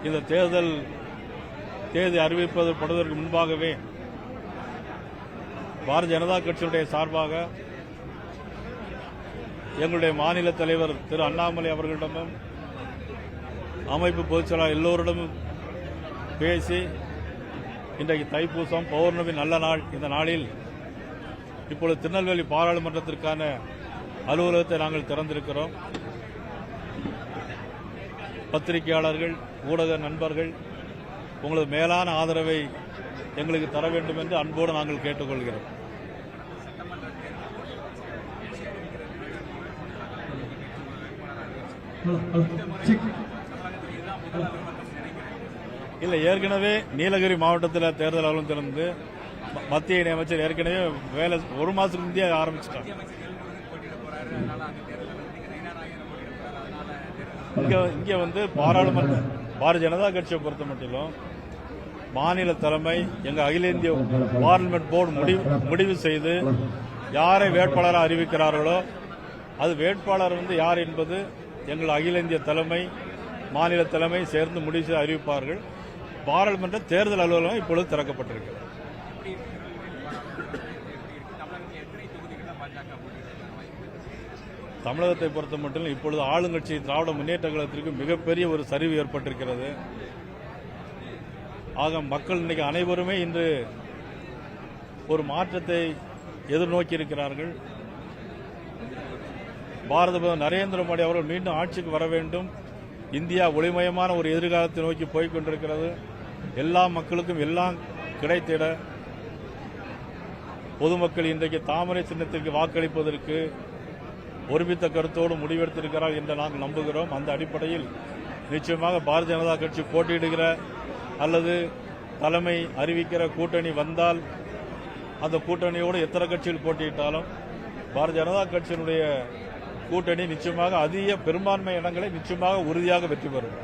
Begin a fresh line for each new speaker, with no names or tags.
இந்த தேர்தல் தேதி அறிவிப்பதற்கு முன்பாகவே பாரதிய ஜனதா கட்சியினுடைய சார்பாக எங்களுடைய மாநில தலைவர் திரு அண்ணாமலை அவர்களிடமும் அமைப்பு பொதுச்செயலாளர் எல்லோரிடமும் பேசி இன்றைக்கு தைப்பூசம் பௌர்ணமி நல்ல நாள். இந்த நாளில் இப்பொழுது திருநெல்வேலி பாராளுமன்றத்திற்கான அலுவலகத்தை நாங்கள் திறந்திருக்கிறோம். பத்திரிகையாளர்கள், ஊடக நண்பர்கள் உங்களது மேலான ஆதரவை எங்களுக்கு தர வேண்டும் என்று அன்போடு நாங்கள் கேட்டுக்கொள்கிறோம். இல்லை, ஏற்கனவே நீலகிரி மாவட்டத்தில் தேர்தல் அலுவலகம் திறந்து மத்திய இணையமைச்சர் ஏற்கனவே வேலை ஒரு மாசத்துக்கு முந்தைய ஆரம்பிச்சிட்டாங்க. இங்க வந்து பாராளுமன்ற பாரதிய ஜனதா கட்சியை பொறுத்த மட்டிலும் மாநில தலைமை எங்க அகில இந்திய பார்லிமெண்ட் போர்டு முடிவு செய்து யாரை வேட்பாளராக அறிவிக்கிறார்களோ அது வேட்பாளர் வந்து யார் என்பது எங்கள் அகில இந்திய தலைமை மாநில தலைமை சேர்ந்து முடிவு செய்து அறிவிப்பார்கள். பாராளுமன்ற தேர்தல் அலுவலகம் இப்பொழுது திறக்கப்பட்டிருக்கிறது. தமிழகத்தை பொறுத்த மட்டும் இப்பொழுது ஆளுங்கட்சி திராவிட முன்னேற்ற கழகத்திற்கு மிகப்பெரிய ஒரு சரிவு ஏற்பட்டிருக்கிறது. ஆக மக்கள் இன்னைக்கு அனைவருமே இன்று ஒரு மாற்றத்தை எதிர்நோக்கி இருக்கிறார்கள். பாரத பிரதமர் நரேந்திர மோடி அவர்கள் மீண்டும் ஆட்சிக்கு வர வேண்டும். இந்தியா ஒளிமயமான ஒரு எதிர்காலத்தை நோக்கி போய்க் கொண்டிருக்கிறது. எல்லா மக்களுக்கும் எல்லாம் கிடைத்திட பொதுமக்கள் இன்றைக்கு தாமரை சின்னத்திற்கு வாக்களிப்பதற்கு ஒருமித்த கருத்தோடு முடிவெடுத்திருக்கிறார் என்று நாங்கள் நம்புகிறோம். அந்த அடிப்படையில் நிச்சயமாக பாரதிய ஜனதா கட்சி போட்டியிடுகிற அல்லது தலைமை அறிவிக்கிற கூட்டணி வந்தால் அந்த கூட்டணியோடு எத்தனை கட்சிகள் போட்டியிட்டாலும் பாரதிய ஜனதா கட்சியினுடைய கூட்டணி நிச்சயமாக அதிக பெரும்பான்மை இடங்களை நிச்சயமாக உறுதியாக வெற்றி பெறும்.